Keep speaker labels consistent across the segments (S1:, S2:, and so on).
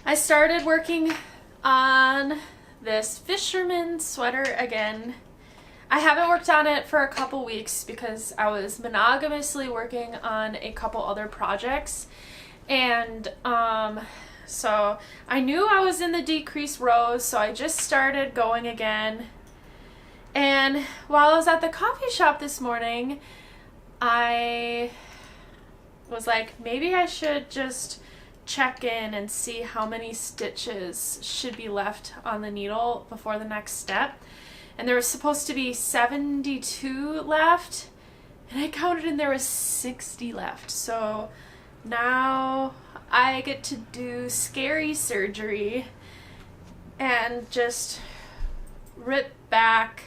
S1: I started working on this fisherman sweater again. I haven't worked on it for a couple weeks because I was monogamously working on a couple other projects, and so I knew I was in the decreased rows, so I just started going again. And while I was at the coffee shop this morning, I was like, maybe I should just check in and see how many stitches should be left on the needle before the next step. And there was supposed to be 72 left, and I counted and there was 60 left. So now I get to do scary surgery and just rip back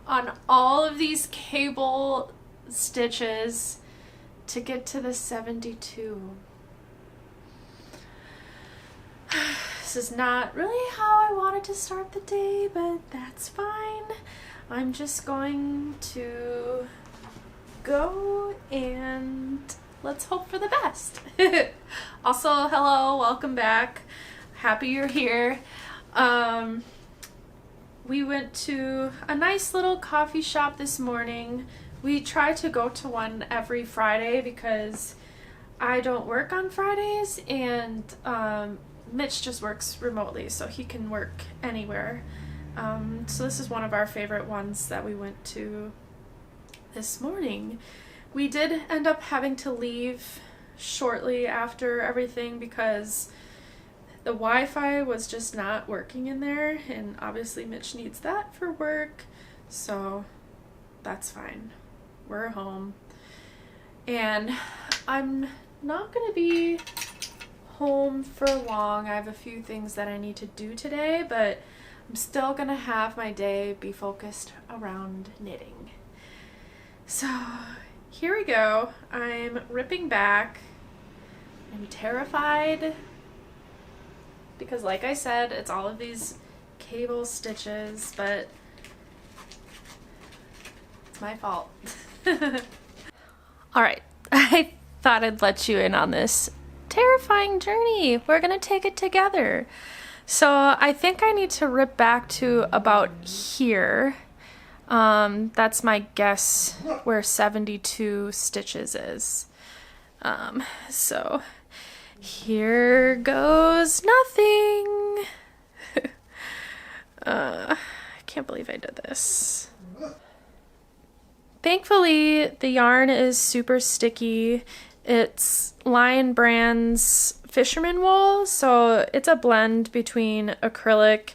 S1: on all of these cable stitches to get to the 72. This is not really how I wanted to start the day, but that's fine. I'm just going to go and let's hope for the best. Also, hello, welcome back. Happy you're here. We went to a nice little coffee shop this morning. We try to go to one every Friday because I don't work on Fridays, and Mitch just works remotely, so he can work anywhere. So this is one of our favorite ones that we went to this morning. We did end up having to leave shortly after everything because the Wi-Fi was just not working in there, and obviously Mitch needs that for work, so that's fine. We're home. And I'm not gonna be home for long. I have a few things that I need to do today, but I'm still gonna have my day be focused around knitting. So here we go. I'm ripping back. I'm terrified because, like I said, it's all of these cable stitches, but it's my fault. All right, I thought I'd let you in on this terrifying journey. We're gonna take it together. So I think I need to rip back to about here. That's my guess where 72 stitches is. So here goes nothing. I can't believe I did this. Thankfully, the yarn is super sticky. It's Lion Brand's fisherman wool, so it's a blend between acrylic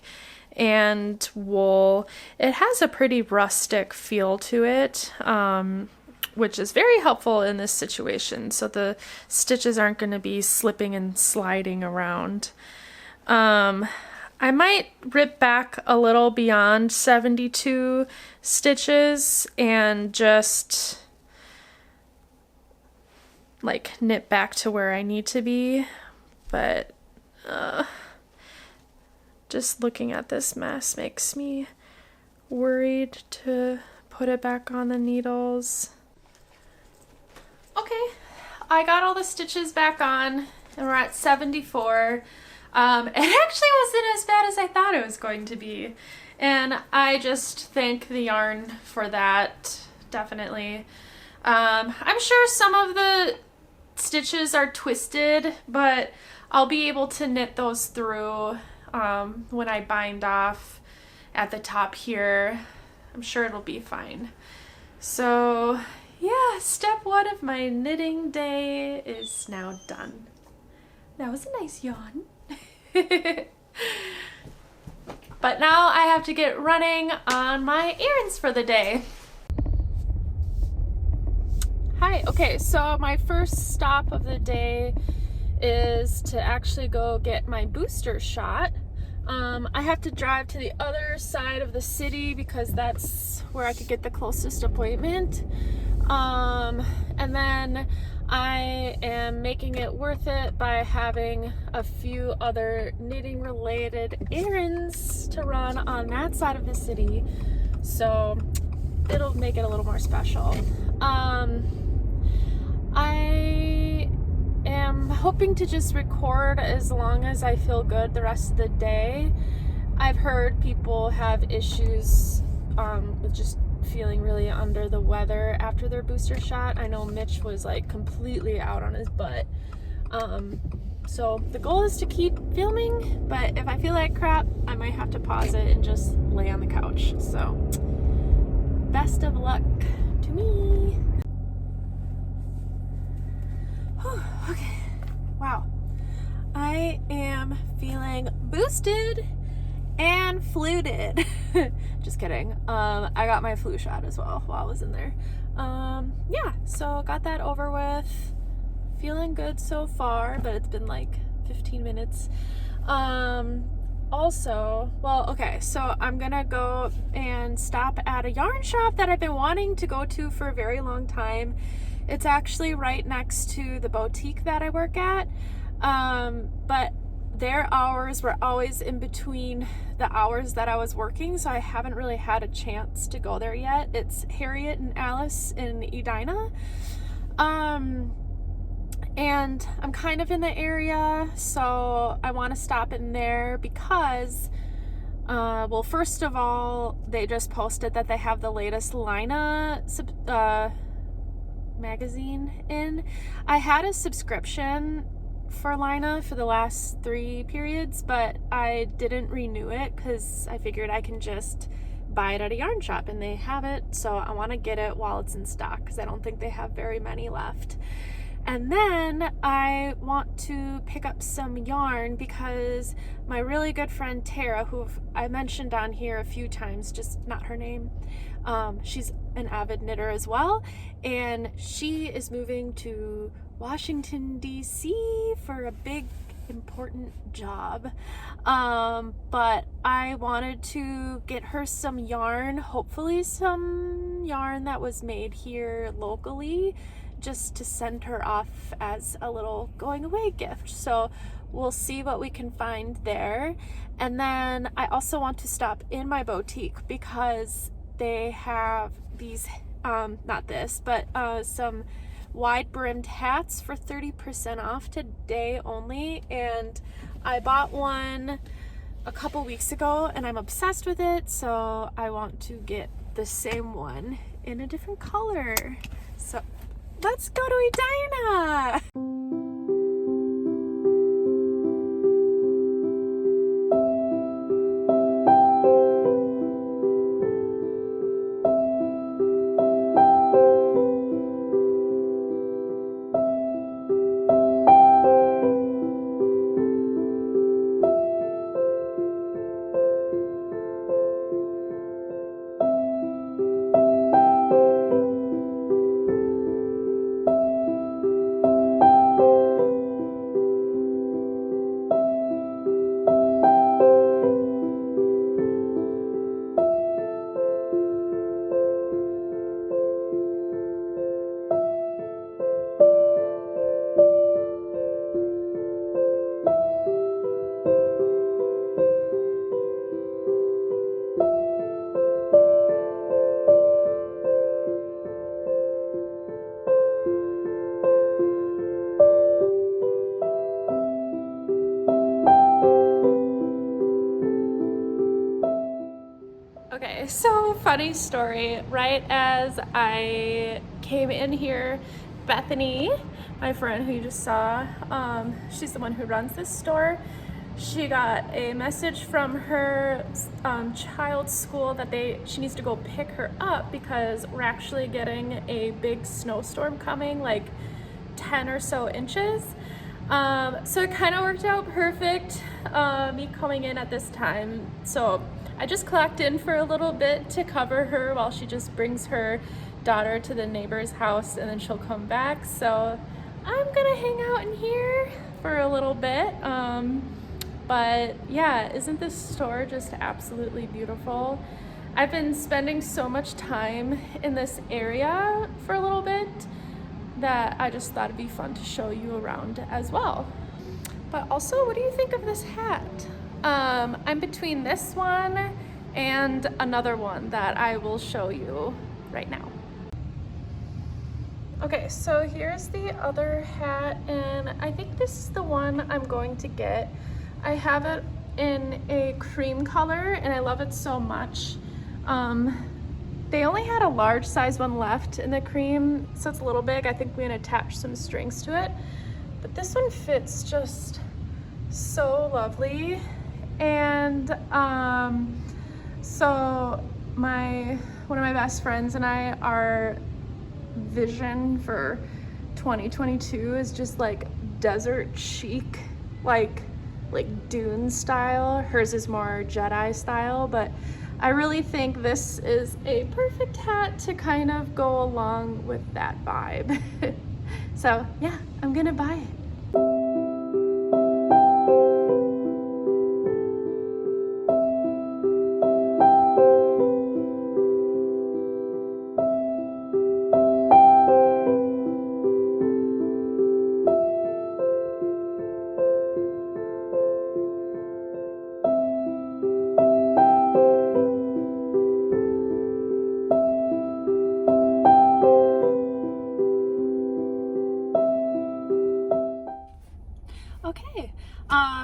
S1: and wool. It has a pretty rustic feel to it, which is very helpful in this situation, so the stitches aren't going to be slipping and sliding around. I might rip back a little beyond 72 stitches and just like knit back to where I need to be, but just looking at this mess makes me worried to put it back on the needles. Okay, I got all the stitches back on and we're at 74. It actually wasn't as bad as I thought it was going to be, and I just thank the yarn for that, definitely. I'm sure some of the stitches are twisted, but I'll be able to knit those through when I bind off at the top here. I'm sure it'll be fine. So yeah, step one of my knitting day is now done. That was a nice yawn. But now I have to get running on my errands for the day. Hi, okay, so my first stop of the day is to actually go get my booster shot. I have to drive to the other side of the city because that's where I could get the closest appointment. And then I am making it worth it by having a few other knitting related errands to run on that side of the city, so it'll make it a little more special. I am hoping to just record as long as I feel good the rest of the day. I've heard people have issues with just feeling really under the weather after their booster shot. I know Mitch was like completely out on his butt. So the goal is to keep filming, but if I feel like crap, I might have to pause it and just lay on the couch. So best of luck to me. Whew, okay, wow. I am feeling boosted and fluted. Just kidding. I got my flu shot as well while I was in there. Yeah, so got that over with. Feeling good so far, but it's been like 15 minutes. Also, well, okay, so I'm gonna go and stop at a yarn shop that I've been wanting to go to for a very long time. It's actually right next to the boutique that I work at, but their hours were always in between the hours that I was working, so I haven't really had a chance to go there yet. It's Harriet and Alice in Edina. And I'm kind of in the area, so I want to stop in there because, well, first of all, they just posted that they have the latest Lina magazine in. I had a subscription for Lina for the last 3 periods, but I didn't renew it because I figured I can just buy it at a yarn shop and they have it, so I want to get it while it's in stock because I don't think they have very many left. And then I want to pick up some yarn because my really good friend Tara, who I mentioned on here a few times, just not her name, she's an avid knitter as well, and she is moving to Washington, D.C. for a big important job. But I wanted to get her some yarn, hopefully some yarn that was made here locally, just to send her off as a little going away gift. So we'll see what we can find there. And then I also want to stop in my boutique because they have these, not this, but some wide brimmed hats for 30% off today only. And I bought one a couple weeks ago and I'm obsessed with it. So I want to get the same one in a different color. So let's go to Edina! Okay, so funny story. Right as I came in here, Bethany, my friend who you just saw, she's the one who runs this store. She got a message from her child's school that she needs to go pick her up because we're actually getting a big snowstorm coming, like 10 or so inches. So it kind of worked out perfect, me coming in at this time. So I just clocked in for a little bit to cover her while she just brings her daughter to the neighbor's house and then she'll come back. So I'm gonna hang out in here for a little bit. But yeah, isn't this store just absolutely beautiful? I've been spending so much time in this area for a little bit that I just thought it'd be fun to show you around as well. But also, what do you think of this hat? I'm between this one and another one that I will show you right now. Okay, so here's the other hat, and I think this is the one I'm going to get. I have it in a cream color, and I love it so much. They only had a large size one left in the cream, so it's a little big. I think we're gonna attach some strings to it. But this one fits just so lovely. And so one of my best friends and I, our vision for 2022 is just like desert chic, like dune style. Hers is more Jedi style, but I really think this is a perfect hat to kind of go along with that vibe. So yeah, I'm gonna buy it. Okay,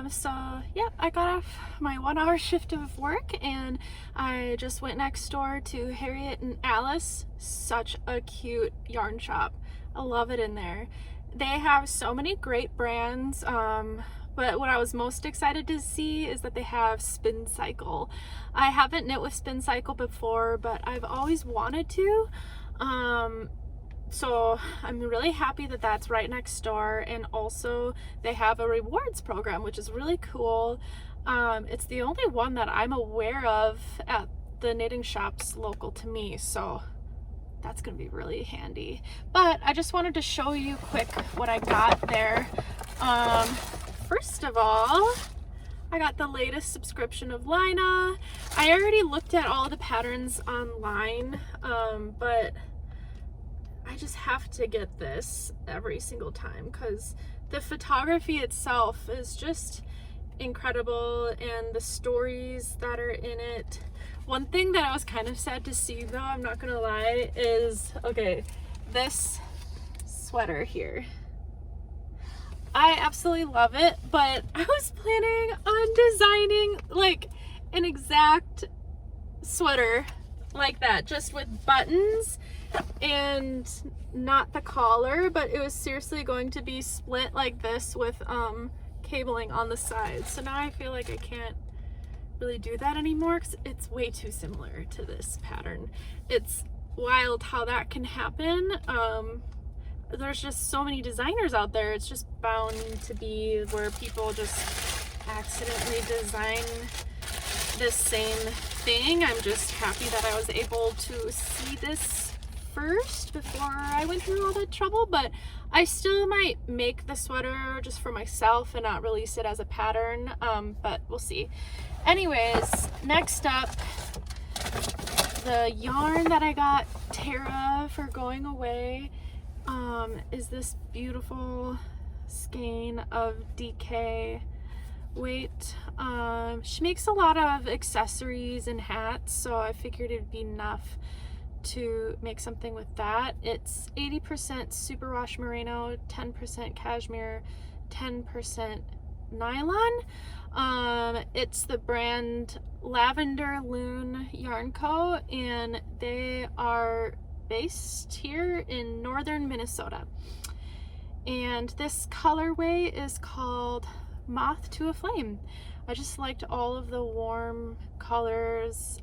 S1: so yeah, I got off my 1-hour shift of work and I just went next door to Harriet and Alice. Such a cute yarn shop. I love it in there. They have so many great brands, but what I was most excited to see is that they have Spin Cycle. I haven't knit with Spin Cycle before, but I've always wanted to. So I'm really happy that that's right next door, and also they have a rewards program, which is really cool. It's the only one that I'm aware of at the knitting shops local to me, so that's gonna be really handy. But I just wanted to show you quick what I got there. First of all, I got the latest subscription of Lina. I already looked at all the patterns online, but I just have to get this every single time because the photography itself is just incredible, and the stories that are in it. One thing that I was kind of sad to see, though, I'm not gonna lie, is, okay, this sweater here. I absolutely love it, but I was planning on designing like an exact sweater like that, just with buttons and not the collar, but it was seriously going to be split like this with cabling on the sides. So now I feel like I can't really do that anymore because it's way too similar to this pattern. It's wild how that can happen. There's just so many designers out there. It's just bound to be where people just accidentally design this same thing. I'm just happy that I was able to see this first before I went through all the trouble, but I still might make the sweater just for myself and not release it as a pattern, but we'll see. Anyways, next up, the yarn that I got Tara for going away is this beautiful skein of DK weight. She makes a lot of accessories and hats, so I figured it'd be enough to make something with that. It's 80% superwash merino, 10% cashmere, 10% nylon. It's the brand Lavender Lune Yarn Co., and they are based here in northern Minnesota. And this colorway is called Moth to a Flame. I just liked all of the warm colors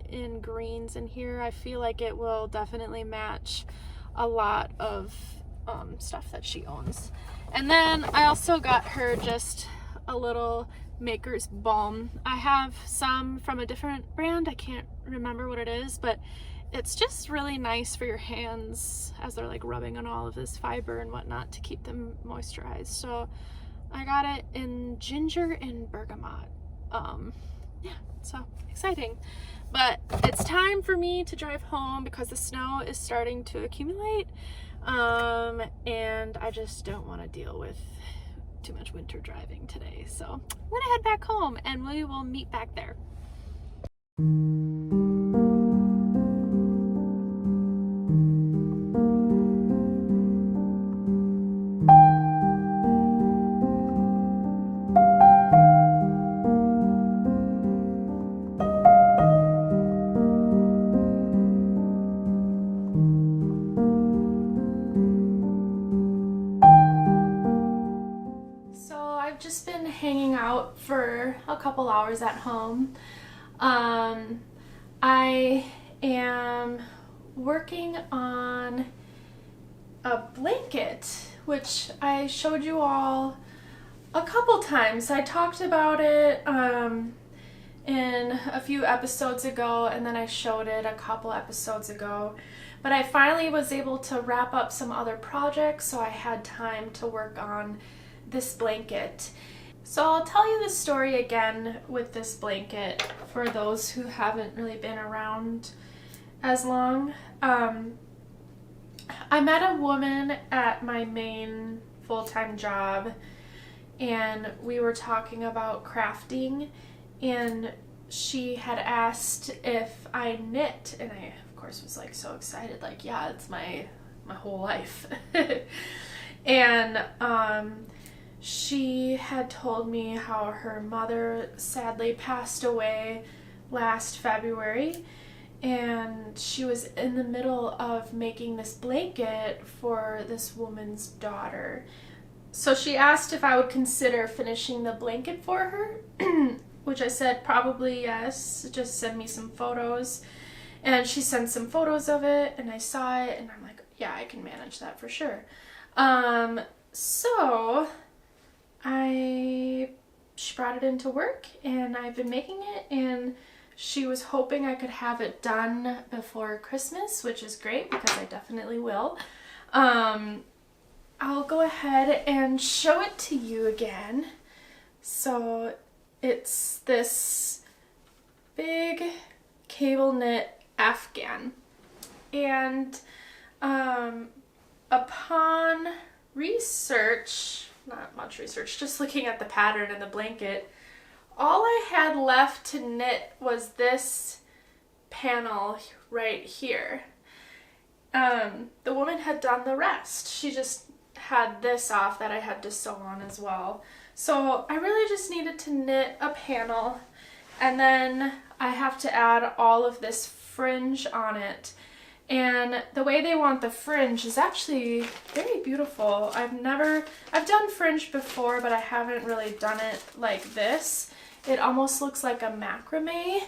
S1: in greens in here. I feel like it will definitely match a lot of stuff that she owns. And then I also got her just a little maker's balm. I have some from a different brand, I can't remember what it is, but it's just really nice for your hands as they're like rubbing on all of this fiber and whatnot to keep them moisturized. So I got it in ginger and bergamot. Yeah, so exciting. But it's time for me to drive home because the snow is starting to accumulate, and I just don't want to deal with too much winter driving today. So I'm gonna head back home and we will meet back there. hanging out for a couple hours at home. I am working on a blanket, which I showed you all a couple times. I talked about it in a few episodes ago, and then I showed it a couple episodes ago. But I finally was able to wrap up some other projects, so I had time to work on this blanket. So I'll tell you the story again with this blanket for those who haven't really been around as long. I met a woman at my main full-time job, and we were talking about crafting, and she had asked if I knit, and I of course was like so excited, like, yeah, it's my whole life. And she had told me how her mother sadly passed away last February, and she was in the middle of making this blanket for this woman's daughter. So she asked if I would consider finishing the blanket for her, which I said probably yes, just send me some photos. And she sent some photos of it, and I saw it, and I'm like, yeah, I can manage that for sure. So she brought it into work, and I've been making it, and she was hoping I could have it done before Christmas, which is great because I definitely will. I'll go ahead and show it to you again. So it's this big cable knit Afghan, and upon research, not much research, just looking at the pattern in the blanket, all I had left to knit was this panel right here. The woman had done the rest. She just had this off that I had to sew on as well. So I really just needed to knit a panel, and then I have to add all of this fringe on it. And the way they want the fringe is actually very beautiful. I've done fringe before, but I haven't really done it like this. It almost looks like a macrame.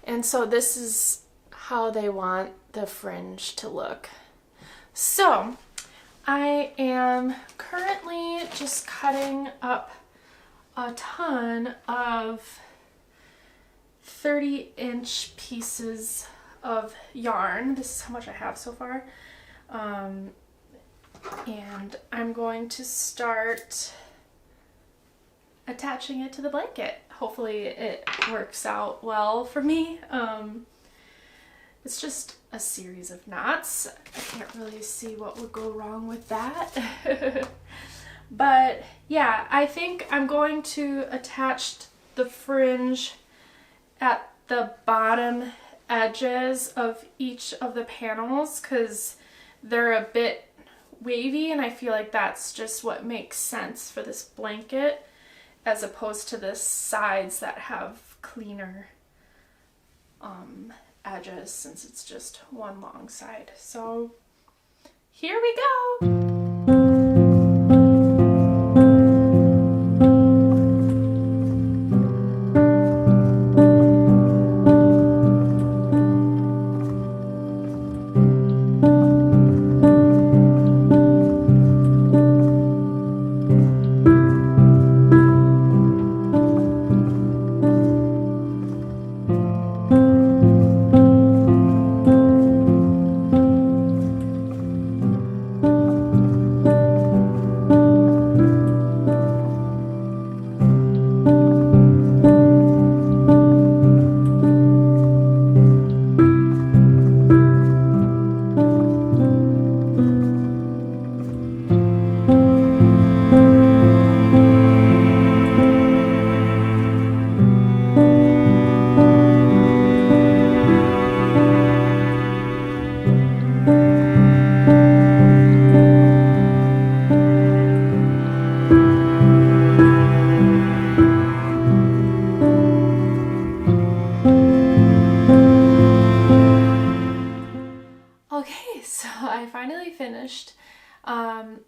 S1: And so this is how they want the fringe to look. So I am currently just cutting up a ton of 30-inch pieces of yarn. This is how much I have so far. And I'm going to start attaching it to the blanket. Hopefully it works out well for me. It's just a series of knots. I can't really see what would go wrong with that. But yeah, I think I'm going to attach the fringe at the bottom edges of each of the panels because they're a bit wavy, and I feel like that's just what makes sense for this blanket as opposed to the sides that have cleaner edges, since it's just one long side. So here we go.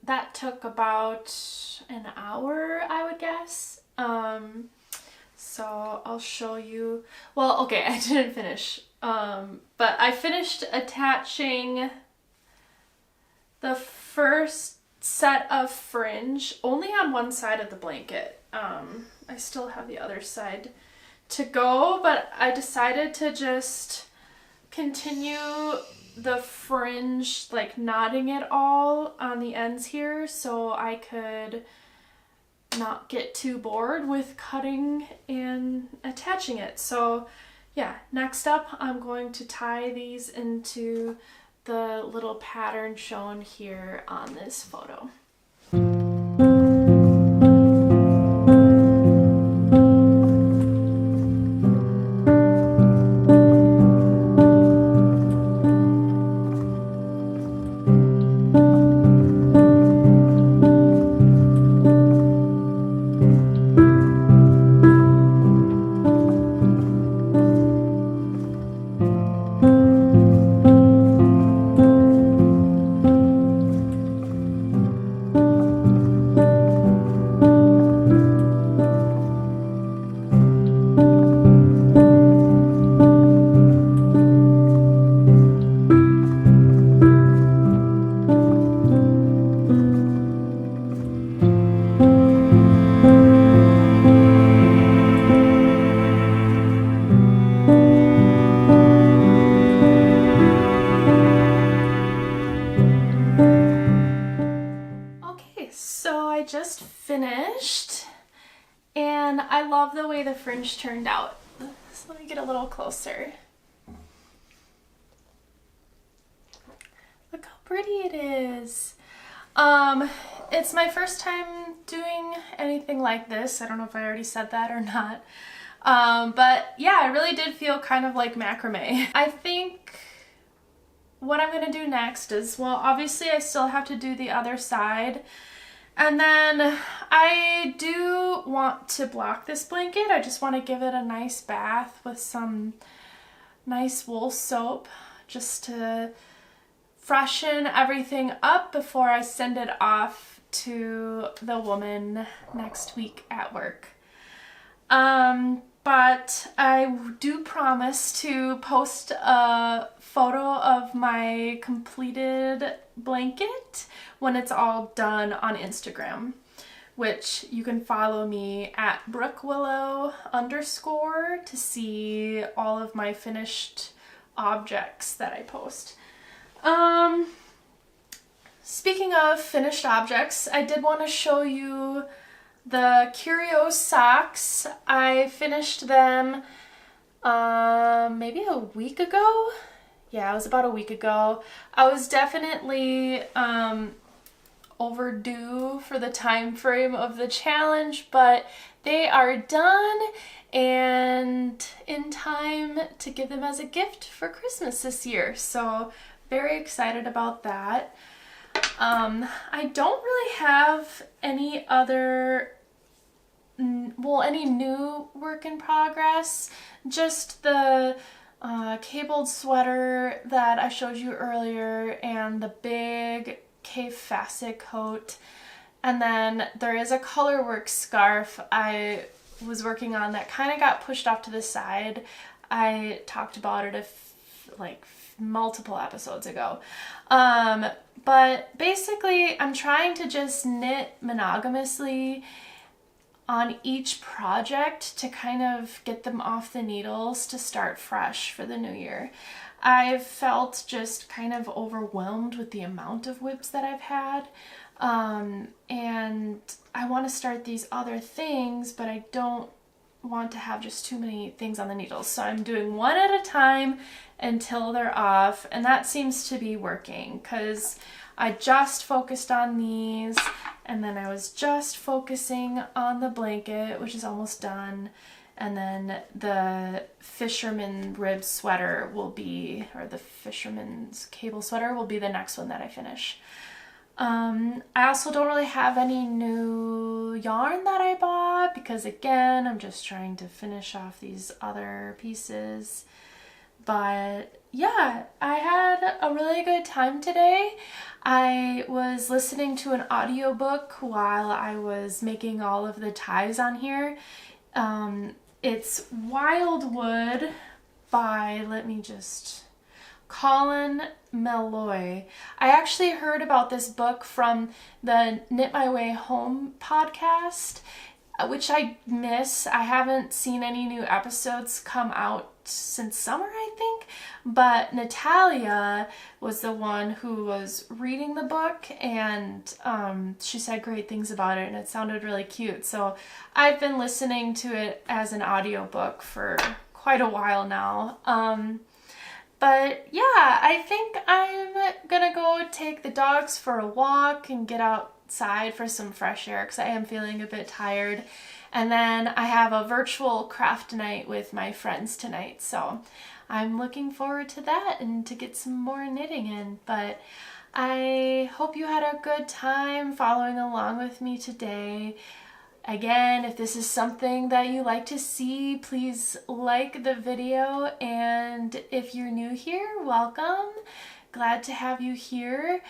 S1: That took about an hour, I would guess. So I'll show you. Well, okay, I didn't finish. But I finished attaching the first set of fringe only on one side of the blanket. I still have the other side to go, but I decided to just continue the fringe, like knotting it all on the ends here so I could not get too bored with cutting and attaching it. So yeah, next up I'm going to tie these into the little pattern shown here on this photo. I just finished and I love the way the fringe turned out. So let me get a little closer. Look how pretty it is. It's my first time doing anything like this. I don't know if I already said that or not. But yeah, I really did feel kind of like macrame. I think what I'm gonna do next is, well, obviously I still have to do the other side. And then I do want to block this blanket. I just want to give it a nice bath with some nice wool soap just to freshen everything up before I send it off to the woman next week at work. But I do promise to post a photo of my completed blanket when it's all done on Instagram, which you can follow me at brookwillow_ to see all of my finished objects that I post. Speaking of finished objects, I did want to show you the Curio socks. I finished them maybe a week ago. Yeah, it was about a week ago. I was definitely overdue for the time frame of the challenge, but they are done and in time to give them as a gift for Christmas this year. So very excited about that. I don't really have any other, well, any new work in progress, just the cabled sweater that I showed you earlier and the big K-Facet coat. And then there is a colorwork scarf I was working on that kind of got pushed off to the side. I talked about it like multiple episodes ago. But basically I'm trying to just knit monogamously on each project to kind of get them off the needles to start fresh for the new year. I've felt just kind of overwhelmed with the amount of WIPs that I've had, and I want to start these other things, but I don't want to have just too many things on the needles. So I'm doing one at a time until they're off, and that seems to be working because I just focused on these, and then I was just focusing on the blanket, which is almost done, and then the fisherman rib sweater will be, or the fisherman's cable sweater will be the next one that I finish. I also don't really have any new yarn that I bought because, again, I'm just trying to finish off these other pieces. But yeah, I had a really good time today. I was listening to an audiobook while I was making all of the ties on here. It's Wildwood by, Colin Meloy. I actually heard about this book from the Knit My Way Home podcast, which I miss. I haven't seen any new episodes come out since summer, I think. But Natalia was the one who was reading the book, and she said great things about it, and it sounded really cute. So I've been listening to it as an audiobook for quite a while now. But yeah, I think I'm gonna go take the dogs for a walk and get outside for some fresh air because I am feeling a bit tired. And then I have a virtual craft night with my friends tonight, so I'm looking forward to that and to get some more knitting in. But I hope you had a good time following along with me today. Again, if this is something that you like to see, please like the video, and if you're new here, welcome. Glad to have you here.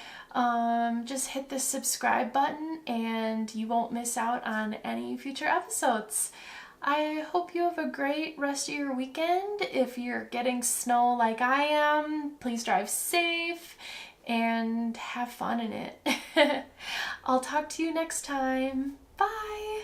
S1: Just hit the subscribe button and you won't miss out on any future episodes. I hope you have a great rest of your weekend. If you're getting snow like I am, please drive safe and have fun in it. I'll talk to you next time. Bye!